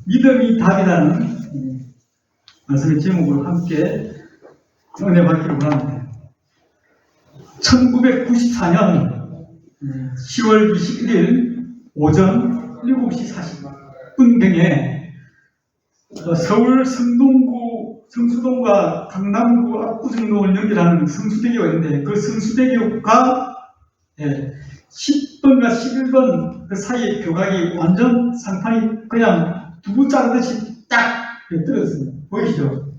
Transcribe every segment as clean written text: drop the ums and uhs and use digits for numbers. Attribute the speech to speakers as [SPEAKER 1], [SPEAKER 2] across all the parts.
[SPEAKER 1] 믿음이 답이라는 말씀의 제목으로 함께 은혜 받기를 원합니다. 1994년 10월 21일 오전 7시 40분경에 서울 성수동과 강남구 압구정로를 연결하는 성수대교가 있는데, 그 성수대교가 10번과 11번 그 사이의 교각이 완전 상판이 그냥 두부 자르듯이 딱 떨어졌습니다. 보이시죠?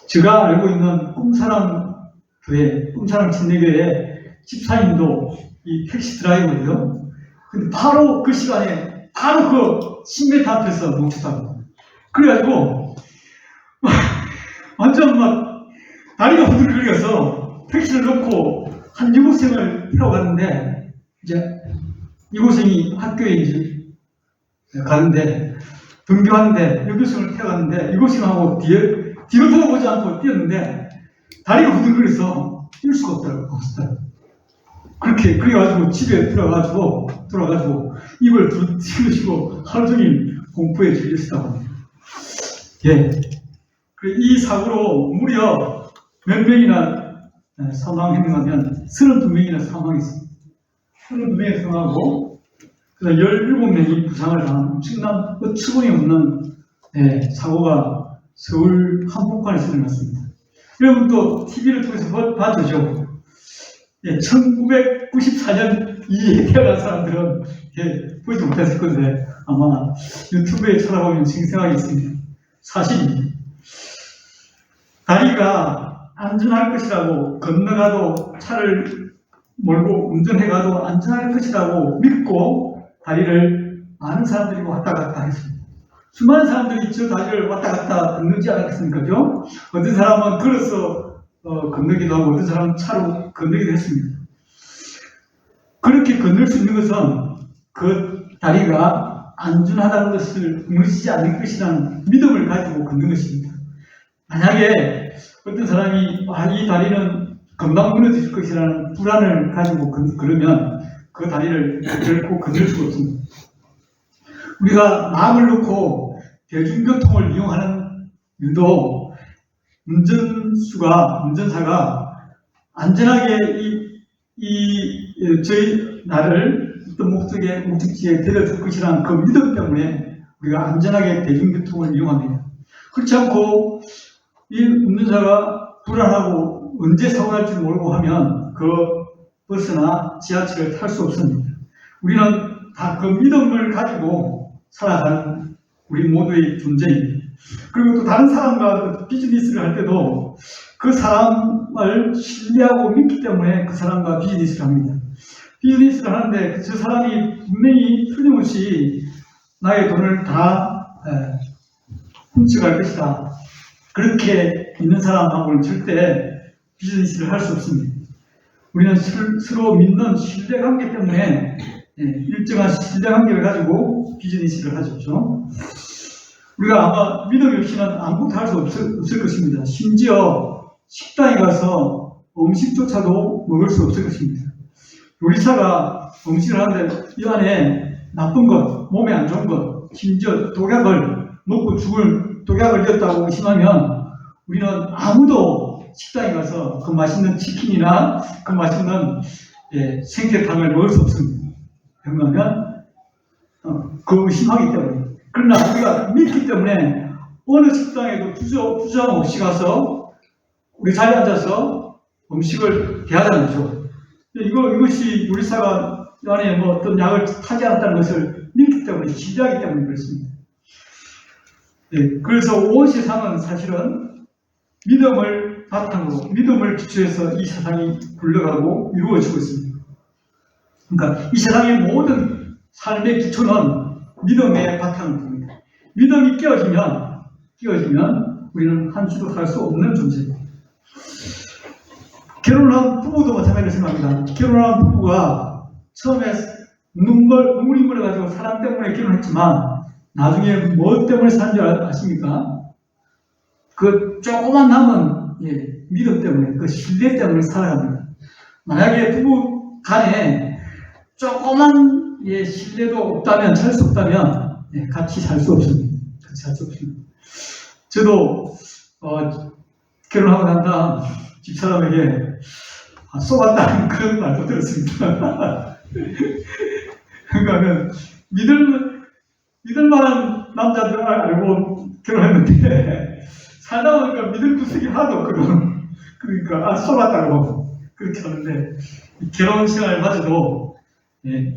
[SPEAKER 1] 제가 알고 있는 꿈사랑 교회, 꿈사랑 침례교회 집사님도 이 택시 드라이버예요. 근데 바로 그 시간에 바로 그 10m 앞에서 멈췄다고. 그래가지고 완전 막 다리가 후들거려서 택시를 놓고 한 여고생을 태워 갔는데, 이제 여고생이 학교에 이제 가는데, 등교하는데 여고생을 태워 갔는데, 여고생하고 뒤로 돌아보지 않고 뛰었는데 다리가 후들거려서 뛸 수가 없더라고요. 그래가지고 집에 들어가가지고 입을 뒤집으시고 하루 종일 공포에 질렸다고 합니다. 이 사고로 무려 몇 명이나 사망했는가면 32명이나 사망했습니다. 32명이 사망하고 17명이 부상을 당한 엄청난 어처구니 없는 사고가 서울 한복판에서 일어났습니다. 여러분 또 TV를 통해서 봐주죠. 1994년 이에 태어난 사람들은 보지 못했을 건데 아마 유튜브에 찾아보면 생생하게 있습니다. 사실입니다. 다리가 안전할 것이라고 건너가도, 차를 몰고 운전해가도 안전할 것이라고 믿고 다리를 많은 사람들이 왔다 갔다 했습니다. 수많은 사람들이 저 다리를 왔다 갔다 건너지 않았습니까? 그죠? 어떤 사람은 걸어서 건너기도 하고 어떤 사람은 차로 건너기도 했습니다. 그렇게 건널 수 있는 것은 그 다리가 안전하다는 것을 무너지지 않을 것이라는 믿음을 가지고 걷는 것입니다. 만약에 어떤 사람이 이 다리는 금방 무너질 것이라는 불안을 가지고 그러면 그 다리를 결코 건널 수가 없습니다. 우리가 마음을 놓고 대중교통을 이용하는 일도 운전사가 안전하게 저희 나를 어떤 목적지에 데려줄 것이라는 그 믿음 때문에 우리가 안전하게 대중교통을 이용합니다. 그렇지 않고 이 운전사가 불안하고 언제 사고 날지 모르고 하면 그 버스나 지하철을 탈 수 없습니다. 우리는 다 그 믿음을 가지고 살아가는 우리 모두의 존재입니다. 그리고 또 다른 사람과 비즈니스를 할 때도 그 사람을 신뢰하고 믿기 때문에 그 사람과 비즈니스를 합니다. 비즈니스를 하는데 저 사람이 분명히 틀림없이 나의 돈을 다 훔쳐갈 것이다, 그렇게 있는 사람하고는 절대 비즈니스를 할 수 없습니다. 우리는 서로 믿는 신뢰관계 때문에 일정한 신뢰관계를 가지고 비즈니스를 하죠. 우리가 아마 믿음이 없이는 아무것도 할 수 없을 것입니다. 심지어 식당에 가서 음식조차도 먹을 수 없을 것입니다. 요리사가 음식을 하는데 이 안에 나쁜 것, 몸에 안 좋은 것, 심지어 독약을 먹고 죽을 독약을 넣었다고 의심하면 우리는 아무도 식당에 가서 그 맛있는 치킨이나 그 맛있는 생태탕을 먹을 수 없습니다. 왜냐하면 그 의심하기 때문에. 그러나 우리가 믿기 때문에 어느 식당에도 주저함 없이 가서 우리 자리에 앉아서 음식을 대하자는 거죠. 이것이 요리사가 안에 어떤 약을 타지 않았다는 것을 믿기 때문에, 신뢰하기 때문에 그렇습니다. 그래서 온 세상은 사실은 믿음을 바탕으로, 믿음을 기초해서 이 세상이 굴러가고 이루어지고 있습니다. 그러니까 이 세상의 모든 삶의 기초는 믿음의 바탕을 둡니다. 믿음이 깨어지면 우리는 한시도 살 수 없는 존재입니다. 결혼한 부부도 마찬가지로 생각합니다. 결혼한 부부가 처음에 눈물이 물어가지고 사랑 때문에 결혼했지만 나중에 뭐 때문에 사는 줄 아십니까? 그 조그만 남은 믿음 때문에, 그 신뢰 때문에 살아갑니다. 만약에 부부 간에 조그만 신뢰도 없다면, 살 수 없다면 같이 살 수 없습니다. 같이 살 수 없습니다. 저도 결혼하고 난 다음 집사람에게 쏘았다는 그런 말도 들었습니다. 그러니까 믿을 만한 남자들 알고 결혼했는데 살다 보니까 믿을 구석이 하나도 없거든. 그러니까 쏘았다고 그렇게 하는데 결혼 생활마저도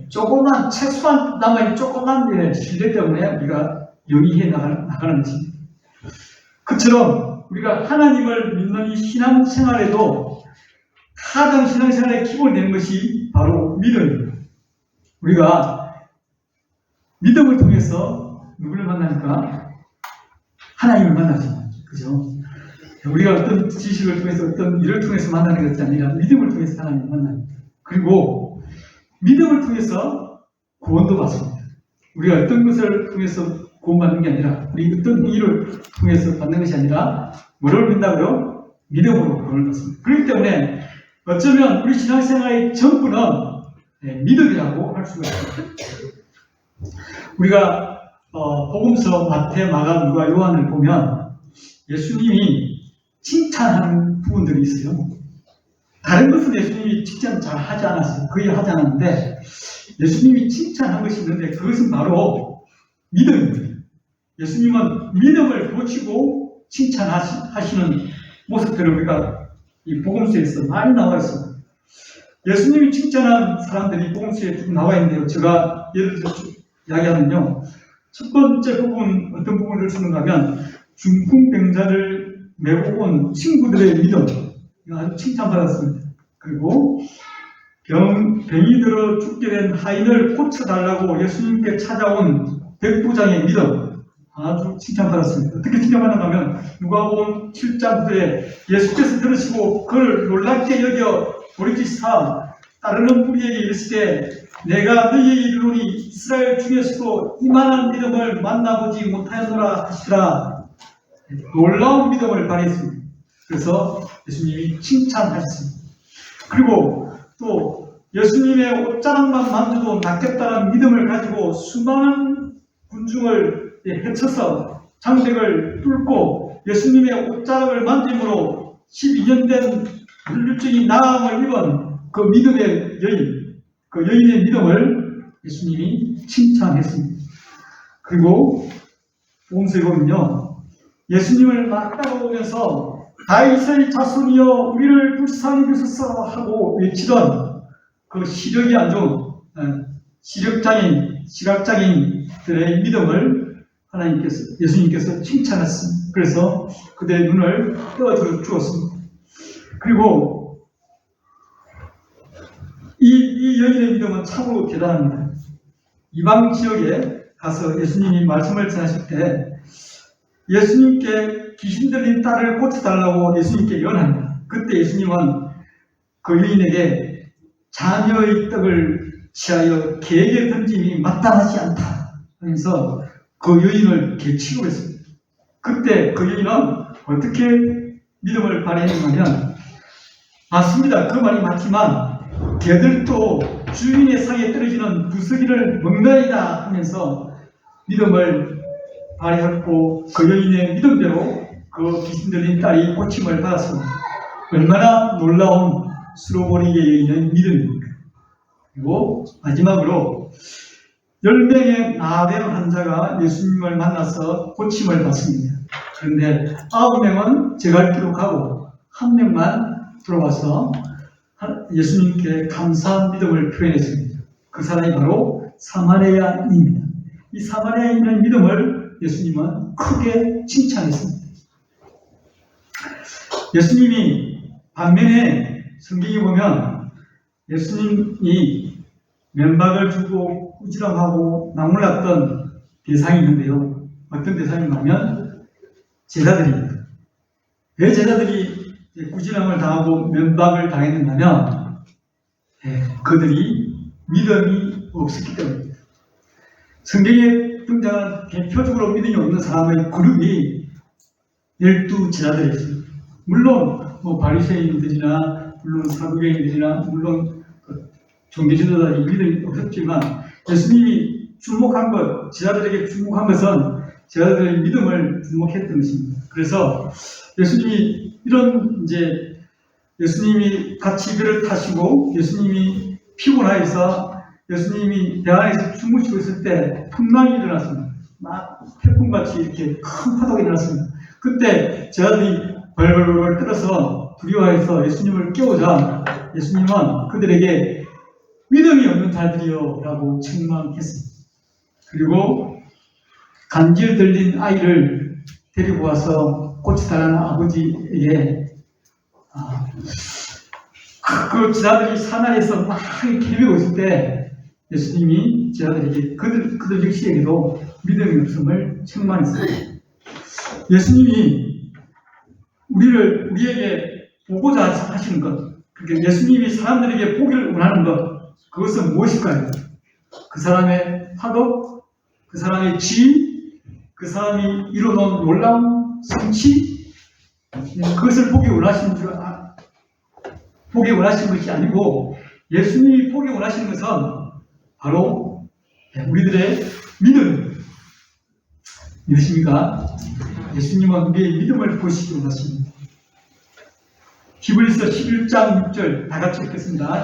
[SPEAKER 1] 조그만 최소한 남아있는 조그만 신뢰 때문에 우리가 영위해 나가는 것입니다. 그처럼 우리가 하나님을 믿는 이 신앙생활에도 가장 신앙생활의 기본이 되는 것이 바로 믿음입니다. 우리가 믿음을 통해서 누구를 만나니까 하나님을 만나죠. 그죠? 우리가 어떤 지식을 통해서 어떤 일을 통해서 만나는 것이 아니라 믿음을 통해서 하나님을 만납니다. 그리고 믿음을 통해서 구원도 받습니다. 우리가 어떤 것을 통해서 구원받는 게 아니라 우리 어떤 일을 통해서 받는 것이 아니라 뭐를 믿는다고요? 믿음으로 구원을 받습니다. 그렇기 때문에 어쩌면 우리 신앙생활의 전부는 믿음이라고 할 수가 있습니다. 우리가 복음서 마태, 마가, 누가, 요한을 보면 예수님이 칭찬하는 부분들이 있어요. 다른 것은 예수님이 칭찬 잘 하지 않았어요. 거의 하지 않았는데 예수님이 칭찬한 것이 있는데 그것은 바로 믿음입니다. 예수님은 믿음을 고치고 칭찬하시는 모습들을 우리가 이 복음서에서 많이 나와 있습니다. 예수님이 칭찬한 사람들이 복음서에 쭉 나와 있는데요. 제가 예를 들어서 이야기하면요. 첫 번째 부분, 어떤 부분을 쓰는가 하면 중풍병자를 메고 온 친구들의 믿음, 아주 칭찬받았습니다. 그리고 병이 들어 죽게 된 하인을 고쳐달라고 예수님께 찾아온 백부장의 믿음, 아주 칭찬받았습니다. 어떻게 칭찬받는가 하면 누가복음 7장 9절에 예수께서 들으시고 그를 놀랍게 여겨 돌이키사 따르는 무리에게 이르시되 내가 너희에게 이르노니 이스라엘 중에서도 이만한 믿음을 만나보지 못하였노라 하시더라. 놀라운 믿음을 발휘했습니다. 그래서 예수님이 칭찬하셨습니다. 그리고 또 예수님의 옷자락만 만져도 낫겠다는 믿음을 가지고 수많은 군중을 헤쳐서 장벽을 뚫고 예수님의 옷자락을 만짐으로 12년 된 혈루증이 나음을 입은 그 믿음의 여인, 그 여인의 믿음을 예수님이 칭찬했습니다. 그리고 복음서에 보면요. 예수님을 막 따라오면서 다윗의 자손이여 우리를 불쌍히 여기소서 하고 외치던 그 시력이 안 좋은 시각장애인들의 믿음을 예수님께서 칭찬했습니다. 그래서 그들의 눈을 떼어주었습니다. 그리고 이 여인의 믿음은 참으로 대단합니다. 이방 지역에 가서 예수님이 말씀을 전하실 때 예수님께 귀신 들린 딸을 고쳐달라고 예수님께 연합니다. 그때 예수님은 그 여인에게 자녀의 떡을 취하여 개에게 던짐이 마땅하지 않다 하면서 그 여인을 개치고 했습니다. 그때 그 여인은 어떻게 믿음을 발휘했냐면 맞습니다. 그 말이 맞지만 개들도 주인의 상에 떨어지는 부스기를 먹나이다 하면서 믿음을 발휘했고 그 여인의 믿음대로 그 귀신 들린 딸이 고침을 받았습니다. 얼마나 놀라운 수로보리의 여인의 믿음입니까? 그리고 마지막으로 10명의 나병 환자가 예수님을 만나서 고침을 받습니다. 그런데 9명은 제갈길로 가고 1명만 들어와서 예수님께 감사한 믿음을 표현했습니다. 그 사람이 바로 사마리아인입니다. 이 사마리아인의 믿음을 예수님은 크게 칭찬했습니다. 예수님이 반면에 성경에 보면 예수님이 면박을 주고 꾸지람하고 나무랐던 대상이 있는데요. 어떤 대상인가 하면 제자들입니다. 왜 제자들이 꾸지람을 당하고 면박을 당했는가 하면 그들이 믿음이 없었기 때문입니다. 성경에 등장한 대표적으로 믿음이 없는 사람의 그룹이 12 제자들이었습니다. 물론 바리새인들이나 물론 사두개인들이나 물론 종교 지도자들이 믿음이 없었지만 예수님이 주목한 것, 제자들에게 주목한 것은 제자들의 믿음을 주목했던 것입니다. 그래서 예수님이 예수님이 같이 배를 타시고 예수님이 피곤하여서 예수님이 대안에서 주무시고 있을 때 풍랑이 일어났습니다. 막 태풍같이 이렇게 큰 파도가 일어났습니다. 그때 제자들이 벌벌벌 떨어서 두려워해서 예수님을 깨우자 예수님은 그들에게 믿음이 없는 자들이여 라고 책망했습니다. 그리고 간질 들린 아이를 데리고 와서 꽃이 달라는 아버지에게 그 제자들이 사나이에서 막 개비고 있을 때 예수님이 제자들에게 그들 역시에게도 믿음이 없음을 책망했습니다. 예수님이 우리에게 보고자 하시는 것, 그러니까 예수님이 사람들에게 보기를 원하는 것, 그것은 무엇일까요? 그 사람의 파도, 그 사람의 지위, 그 사람이 이뤄놓은 놀라운 성취, 그것을 보기 원하시는 것이 아니고 예수님이 보기 원하시는 것은 바로 우리들의 믿음. 믿으십니까? 예수님은 우리의 믿음을 보시기 원하십니다. 히브리서 11장 6절 다 같이 읽겠습니다.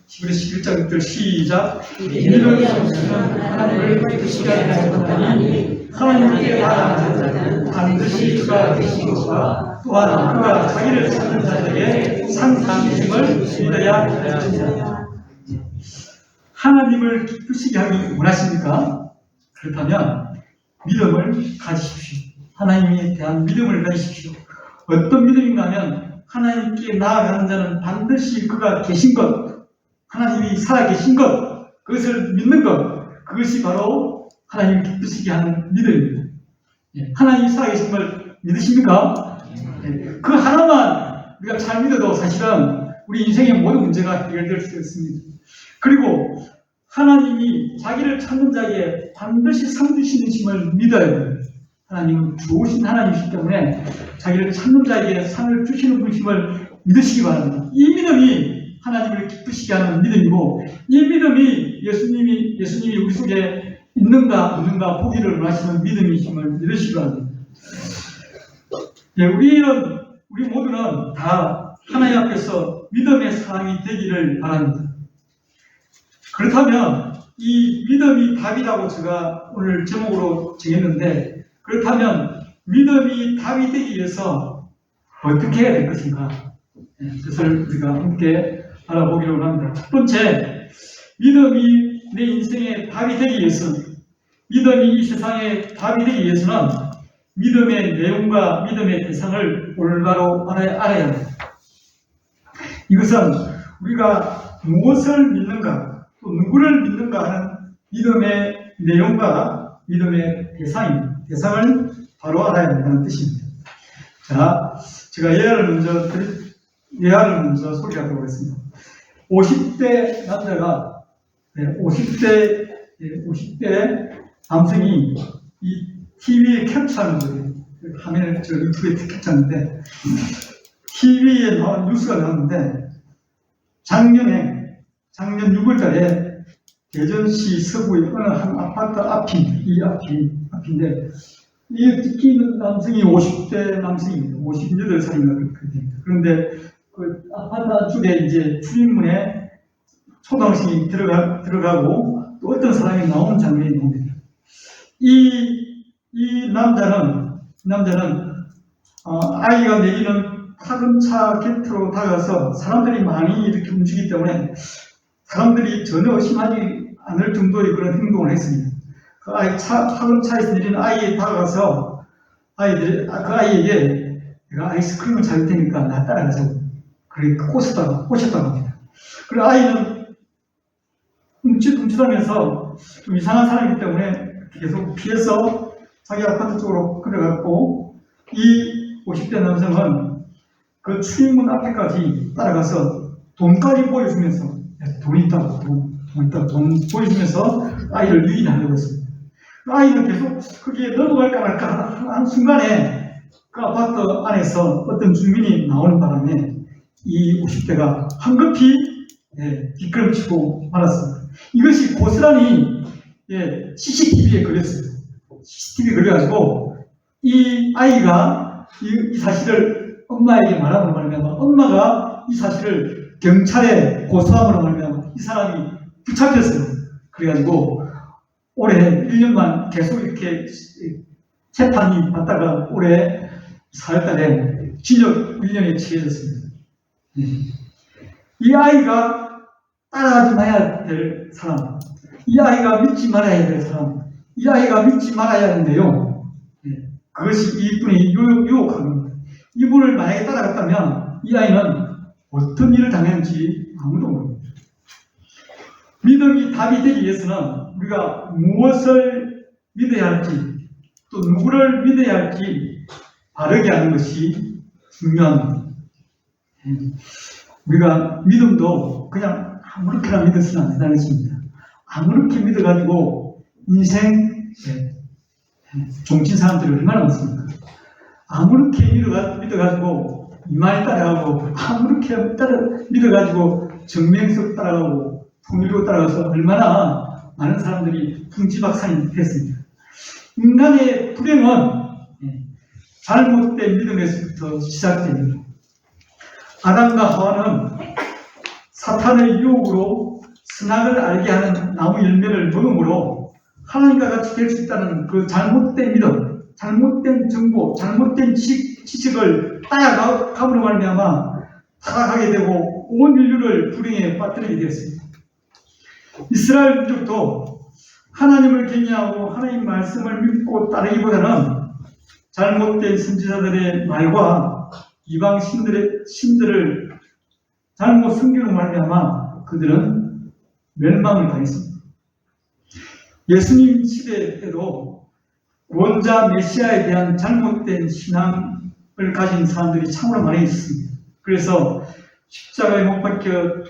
[SPEAKER 1] 히브리서 11장 6절 시작. 믿음이 없으면 하나님을 믿으시게 하나니 하나님께 바라는 자는 반드시 그가 계시고와 또한 그가 자기를 찾는 자들에게 상상심을 믿어야 합니다. 하나님을 기쁘시게 하기 원하십니까? 그렇다면 믿음을 가지십시오. 하나님에 대한 믿음을 가지십시오. 어떤 믿음인가 하면 하나님께 나아가는 자는 반드시 그가 계신 것, 하나님이 살아계신 것, 그것을 믿는 것, 그것이 바로 하나님을 기쁘시게 하는 믿음입니다. 하나님이 살아계신 걸 믿으십니까? 그 하나만 우리가 잘 믿어도 사실은 우리 인생의 모든 문제가 해결될 수 있습니다. 그리고 하나님이 자기를 찾는 자에게 반드시 상 주시는 심을 믿어야 돼요. 하나님은 좋으신 하나님이시기 때문에 자기를 찾는 자에게 상을 주시는 분심을 믿으시기 바랍니다. 이 믿음이 하나님을 기쁘시게 하는 믿음이고, 이 믿음이 예수님이 우리 속에 있는가 없는가 보기를 원하시는 믿음이심을 믿으시기 바랍니다. 우리 모두는 다 하나님 앞에서 믿음의 사람이 되기를 바랍니다. 그렇다면 이 믿음이 답이라고 제가 오늘 제목으로 정했는데, 그렇다면 믿음이 답이 되기 위해서 어떻게 해야 될 것인가? 그것을 우리가 함께 알아보기로 합니다. 첫 번째, 믿음이 내 인생의 답이 되기 위해서는, 믿음이 이 세상의 답이 되기 위해서는 믿음의 내용과 믿음의 대상을 올바로 알아야 합니다. 이것은 우리가 무엇을 믿는가, 또 누구를 믿는가 하는 믿음의 내용과 믿음의 대상을 바로 알아야 한다는 뜻입니다. 자, 제가 예화를 먼저 소개하도록 하겠습니다. 50대 남자가 50대 남성이 이 TV에 캡처하는 거예요. 화면을 저 유튜브에 캡처하는데, TV에 나온 뉴스가 나왔는데, 작년 6월달에 대전시 서구의 어느 한 아파트 앞인데, 이 특히 남성이 50대 남성입니다. 58살인가 그렇게 됩니다. 그런데 그 아파트 안쪽에 이제 출입문에 초등학생이 들어가고 또 어떤 사람이 나오는 장면이 나옵니다. 이 남자는 아이가 내리는 파근차 곁으로 다가가서 사람들이 많이 이렇게 움직이기 때문에 사람들이 전혀 의심하지 않을 정도의 그런 행동을 했습니다. 그 파근차에서 내리는 아이에 다가가서 그 아이에게 내가 아이스크림을 잘 테니까 나 따라가자고 그렇게 꼬셨다고 합니다. 그리고 아이는 훔칫훔칫하면서 좀 이상한 사람이기 때문에 계속 피해서 자기 아파트 쪽으로 끌어갔고, 이 50대 남성은 그 출입문 앞에까지 따라가서 돈까지 보여주면서 돈 있다고 보여주면서 아이를 유인하려고 했습니다. 아이는 계속 거기에 넘어갈까 말까 하는 순간에 그 아파트 안에서 어떤 주민이 나오는 바람에 이 50대가 황급히 뒷걸음치고 말았습니다. 이것이 고스란히 CCTV에 걸렸어요. CCTV에 걸려가지고 이 아이가 이 사실을 엄마에게 말함으로 말미암아 엄마가 이 사실을 경찰에 고소함으로 말미암아 이 사람이 붙잡혔어요. 그래가지고 올해 1년만 계속 이렇게 재판이 받다가 올해 4월달에 징역 1년에 처해졌습니다. 이 아이가 따라하지 말아야 될 사람, 이 아이가 믿지 말아야 될 사람, 이 아이가 믿지 말아야 하는데요. 그것이 이분이 유혹한 겁니다. 이분을 만약에 따라갔다면 이 아이는 어떤 일을 당했는지 아무도 모릅니다. 믿음이 답이 되기 위해서는 우리가 무엇을 믿어야 할지 또 누구를 믿어야 할지 바르게 하는 것이 중요합니다. 우리가 믿음도 그냥 아무렇게나 믿어서는 안 된다는 것입니다. 아무렇게 믿어가지고 인생 종친 사람들이 얼마나 많습니까? 아무렇게 믿어가지고 이만희 따라가고 아무렇게 믿어가지고 정명석 따라가고 통일교 따라가서 얼마나 많은 사람들이 풍지박산이 됐습니다. 인간의 불행은 잘못된 믿음에서부터 시작됩니다. 아담과 하와는 사탄의 유혹으로 선악을 알게 하는 나무 열매를 먹음으로 하나님과 같이 될 수 있다는 그 잘못된 믿음, 잘못된 정보, 잘못된 지식을 따라감으로 말미암아 타락하게 되고 온 인류를 불행에 빠뜨리게 되었습니다. 이스라엘 민족도 하나님을 경외하고 하나님 말씀을 믿고 따르기보다는 잘못된 선지자들의 말과 이방 신들을 잘못 섬기는 말미암아 그들은 멸망을 당했습니다. 예수님 시대 때도 구원자 메시아에 대한 잘못된 신앙을 가진 사람들이 참으로 많이 있습니다. 그래서 십자가에 못 박혀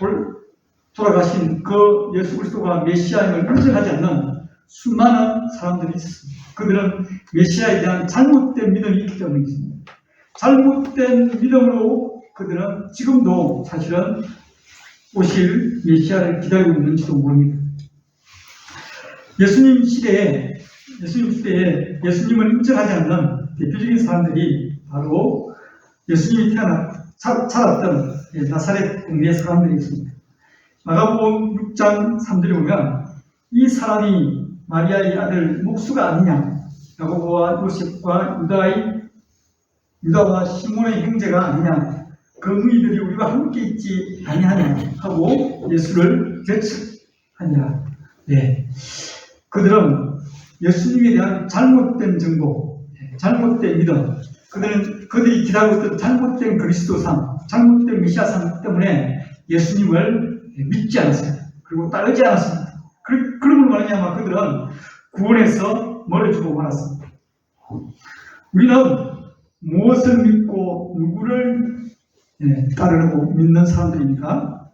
[SPEAKER 1] 돌아가신 그 예수 그리스도가 메시아임을 인정하지 않는 수많은 사람들이 있습니다. 그들은 메시아에 대한 잘못된 믿음이 있기 때문입니다. 잘못된 믿음으로 그들은 지금도 사실은 오실 메시아를 기다리고 있는지도 모릅니다. 예수님 시대에 예수님을 인정하지 않는 대표적인 사람들이 바로 예수님이 자랐던 나사렛 동네 사람들이 있습니다. 마가복음 6장 3절에 보면 이 사람이 마리아의 아들 목수가 아니냐, 야고보와 요셉과 유다와 시몬의 형제가 아니냐, 그 무리들이 우리와 함께 있지 아니하냐 하고 예수를 배척하니라. 그들은 예수님에 대한 잘못된 정보, 잘못된 믿음, 그들이 기다리고 있던 잘못된 그리스도상, 잘못된 메시아상 때문에 예수님을 믿지 않았어요. 그리고 따르지 않았습니다. 그런 걸 말하냐면 그들은 구원에서 멀어지고 말았습니다. 우리는 무엇을 믿고 누구를 따르고 믿는 사람들입니까?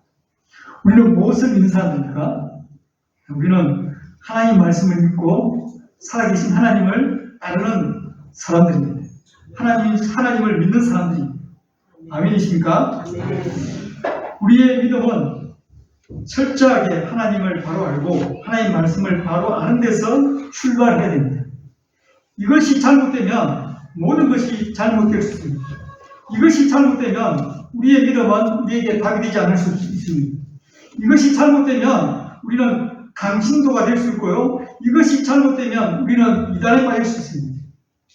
[SPEAKER 1] 우리는 무엇을 믿는 사람들입니까? 우리는 하나님 말씀을 믿고 살아계신 하나님을 따르는 사람들입니다. 하나님을 믿는 사람들입니다. 아멘이십니까? 우리의 믿음은 철저하게 하나님을 바로 알고 하나님 말씀을 바로 아는 데서 출발해야 됩니다. 이것이 잘못되면 모든 것이 잘못될 수 있습니다. 이것이 잘못되면 우리의 믿음은 우리에게 답이 되지 않을 수 있습니다. 이것이 잘못되면 우리는 강신도가 될 수 있고요. 이것이 잘못되면 우리는 이단에 빠질 수 있습니다.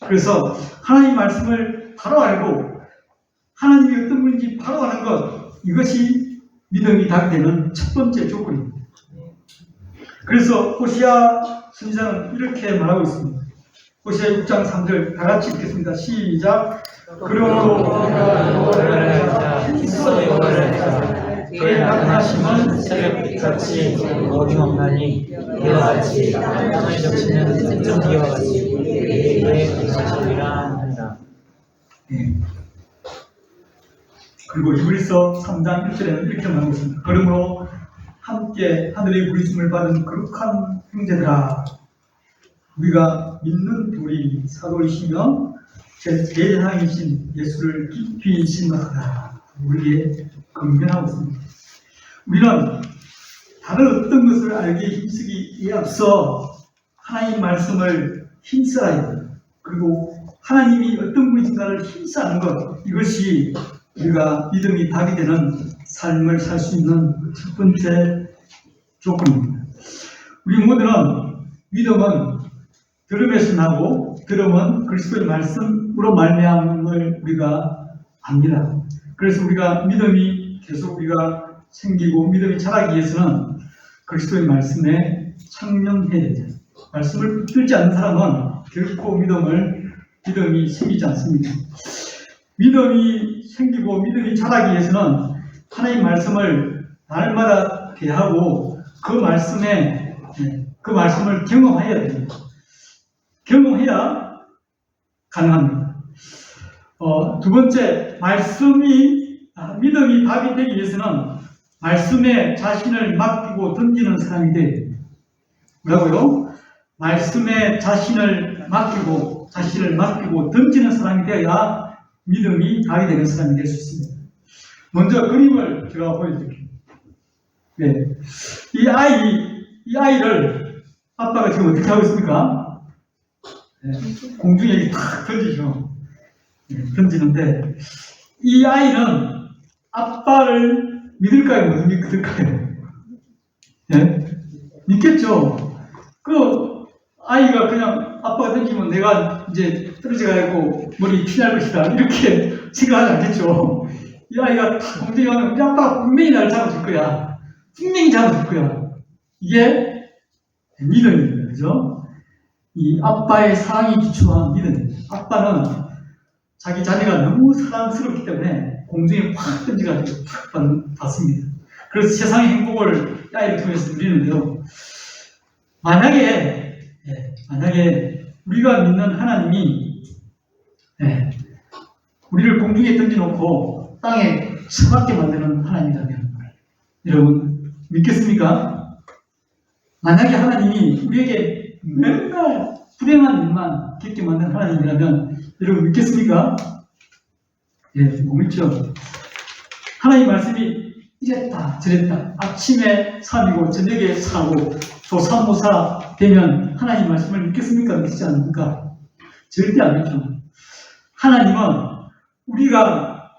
[SPEAKER 1] 그래서 하나님 말씀을 바로 알고 하나님이 어떤 분인지 바로 아는 것, 이것이 믿음이 닿게 되는 첫 번째 조건입니다. 그래서 호시아 선지자는 이렇게 말하고 있습니다. 호시아 6장 3절 다 같이 읽겠습니다. 시작. 그러므로 그의 나타나심은 새벽같이 어김없나니 이와 같이 땅을 적시는 생존기와 같이 우리에게 임하시리라 한다. 그리고 히브리서 3장 1절에는 이렇게 말하고 있습니다. 그러므로 함께 하늘의 부르심을 받은 거룩한 형제들아, 우리가 믿는 우리 사도이시며 제사장이신 예수를 깊이 신박하라. 우리에게 건면하고 있습니다. 우리는 다른 어떤 것을 알기에 힘쓰기에 앞서 하나님 말씀을 힘써야 돼요. 그리고 하나님이 어떤 분이신가를 힘써하는 것, 이것이 우리가 믿음이 답이 되는 삶을 살 수 있는 첫 번째 조건입니다. 우리 모두는 믿음은 들음에서 나고 들음은 그리스도의 말씀으로 말미암음을 우리가 압니다. 그래서 우리가 믿음이 계속 우리가 생기고 믿음이 자라기 위해서는 그리스도의 말씀에 창념해야 됩니다. 말씀을 붙들지 않는 사람은 결코 믿음이 생기지 않습니다. 믿음이 생기고 믿음이 자라기 위해서는 하나님 말씀을 날마다 대하고 그 말씀을 경험해야 됩니다. 경험해야 가능합니다. 두 번째, 믿음이 답이 되기 위해서는 말씀에 자신을 맡기고 던지는 사람이 돼야 됩니다. 뭐라고요? 말씀에 자신을 맡기고 던지는 사람이 되어야 믿음이 답이 되는 사람이 될 수 있습니다. 먼저 그림을 제가 보여드릴게요. 네. 이 아이를 아빠가 지금 어떻게 하고 있습니까? 네. 공중에 탁 던지죠. 네. 던지는데 이 아이는 아빠를 믿을까요? 못 믿을까요? 네? 믿겠죠? 그 아이가 그냥 아빠가 던지면 내가 이제 떨어져가지고 머리 피날 것이다 이렇게 생각하지 않겠죠? 이 아이가 탁 공중에 가면 우리 아빠가 분명히 나를 잡아줄 거야. 분명히 잡아줄 거야. 이게 믿음입니다. 그죠? 이 아빠의 사랑이 기초한 믿음. 아빠는 자기 자녀가 너무 사랑스럽기 때문에 공중에 확 던져가지고 탁 받습니다. 그래서 세상의 행복을 이 아이를 통해서 누리는데요. 만약에 우리가 믿는 하나님이 우리를 공중에 던져놓고 땅에 처박게 만드는 하나님이라면 여러분 믿겠습니까? 만약에 하나님이 우리에게 맨날 불행한 일만 겪게 만든 하나님이라면 여러분 믿겠습니까? 못 믿죠. 하나님 말씀이 이랬다 저랬다 아침에 3이고 저녁에 4고 조삼모사 되면 하나님 말씀을 믿겠습니까? 믿지 않습니까? 절대 안 믿죠. 하나님은 우리가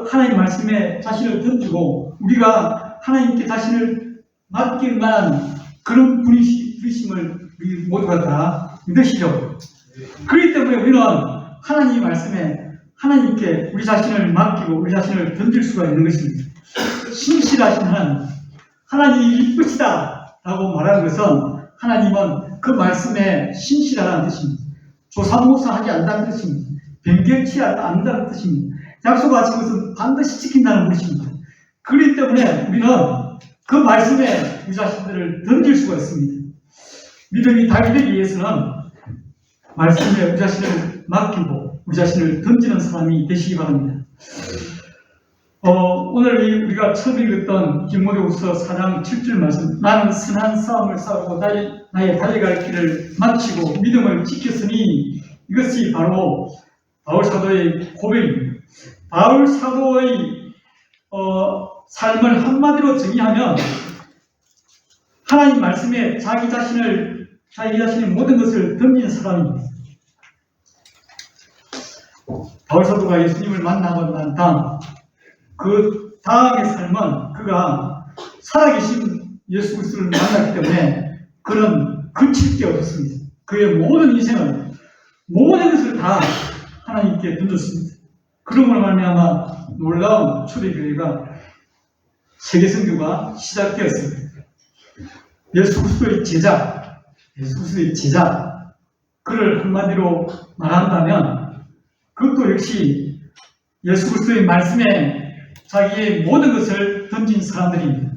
[SPEAKER 1] 하나님 말씀에 자신을 던지고 우리가 하나님께 자신을 맡길 만한 그런 분이심을 우리 모두가 다 믿으시죠. 그렇기 때문에 우리는 하나님 말씀에 하나님께 우리 자신을 맡기고 우리 자신을 던질 수가 있는 것입니다. 신실하신 하나님이 이쁘시다 라고 말하는 것은 하나님은 그 말씀에 신실하다는 뜻입니다. 조삼모사하지 않는다는 뜻입니다. 변경치 않는다는 뜻입니다. 약속하신 것은 반드시 지킨다는 것입니다. 그렇기 때문에 우리는 그 말씀에 우리 자신들을 던질 수가 있습니다. 믿음이 답이 되기 위해서는 말씀에 우리 자신을 맡기고 우리 자신을 던지는 사람이 되시기 바랍니다. 오늘 우리가 처음 읽었던 디모데후서 4장 7절 말씀, 나는 선한 싸움을 싸우고 나의 달려갈 길을 마치고 믿음을 지켰으니, 이것이 바로 바울 사도의 고백입니다. 바울 사도의 삶을 한마디로 정의하면 하나님 말씀에 자기 자신의 모든 것을 던진 사람입니다. 바울 사도가 예수님을 만나고 난 다음 그 다음의 삶은 그가 살아계신 예수 그리스도를 만났기 때문에 그는 그칠 게 없었습니다. 그의 모든 인생을, 모든 것을 다 하나님께 던졌습니다. 그러므로 말미암아 놀라운 초대교회가 세계선교가 시작되었습니다. 예수 그리스도의 제자, 그를 한마디로 말한다면 그것도 역시 예수 그리스도의 말씀에 자기의 모든 것을 던진 사람들입니다.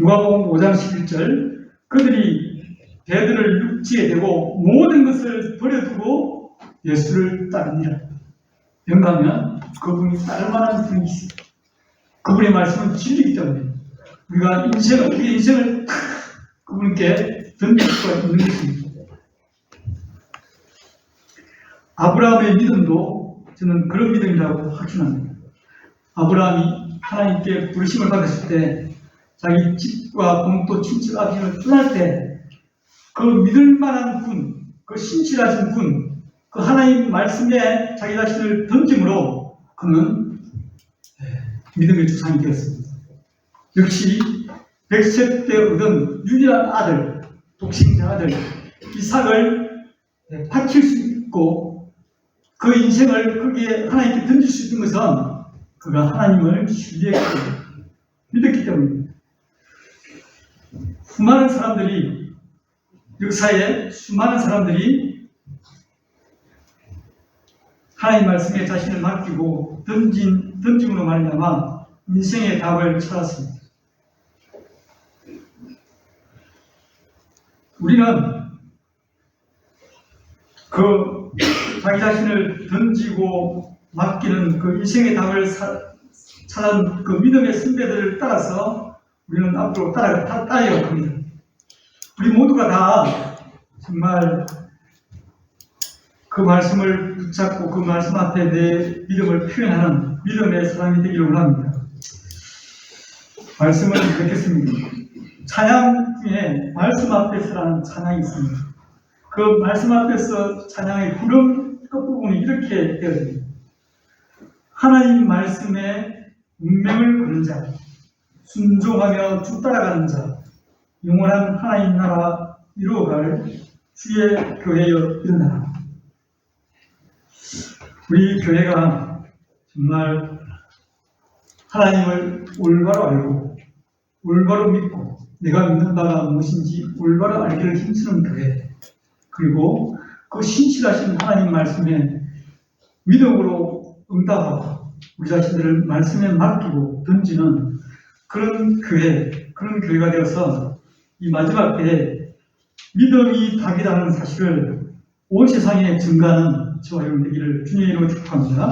[SPEAKER 1] 누가복음 5장 11절, 그들이 배들을 육지에 대고 모든 것을 버려두고 예수를 따르니라. 영가면 그분이 따를 만한 분이 있습니다. 그분의 말씀은 진리이기 때문에 우리의 인생을 그분께 던질 수가 있는 것입니다. 아브라함의 믿음도 저는 그런 믿음이라고 확신합니다. 아브라함이 하나님께 부르심을 받았을 때 자기 집과 본토 친척 아비를 떠날 때 그 믿을 만한 분, 그 신실하신 분, 그 하나님 말씀에 자기 자신을 던짐으로 그는 믿음의 주상이 되었습니다. 역시 100세 때 얻은 유일한 아들, 독생자 아들 이삭을 바칠 수 있고 그 인생을 거기에 하나님께 던질 수 있는 것은 그가 하나님을 신뢰했고 믿었기 때문입니다. 수많은 사람들이 역사에 수많은 사람들이 하나님 말씀에 자신을 맡기고 던짐으로 말미암아 인생의 답을 찾았습니다. 우리는 그 자기 자신을 던지고 맡기는 그 인생의 답을 찾은 그 믿음의 선배들을 따라서 우리는 앞으로 따라갈 겁니다. 우리 모두가 다 정말 그 말씀을 붙잡고 그 말씀 앞에 내 믿음을 표현하는 믿음의 사람이 되기를 원합니다. 말씀을 뵙겠습니다. 찬양 중에 말씀 앞에서라는 찬양이 있습니다. 그 말씀 앞에서 찬양의 후렴 끝부분이 이렇게 되어집니다. 하나님 말씀에 운명을 거는 자, 순종하며 쭉 따라가는 자, 영원한 하나님 나라 이루어갈 주의 교회여 일어나라. 우리 교회가 정말 하나님을 올바로 알고 올바로 믿고 내가 믿는 바가 무엇인지 올바로 알기를 힘쓰는 교회, 그리고 그 신실하신 하나님 말씀에 믿음으로 응답하고 우리 자신들을 말씀에 맡기고 던지는 그런 교회가 되어서 이 마지막 때에 믿음이 답이라는 사실을 온 세상에 증가하는 저와 여러분 되기를 주님의 이름으로 축복합니다.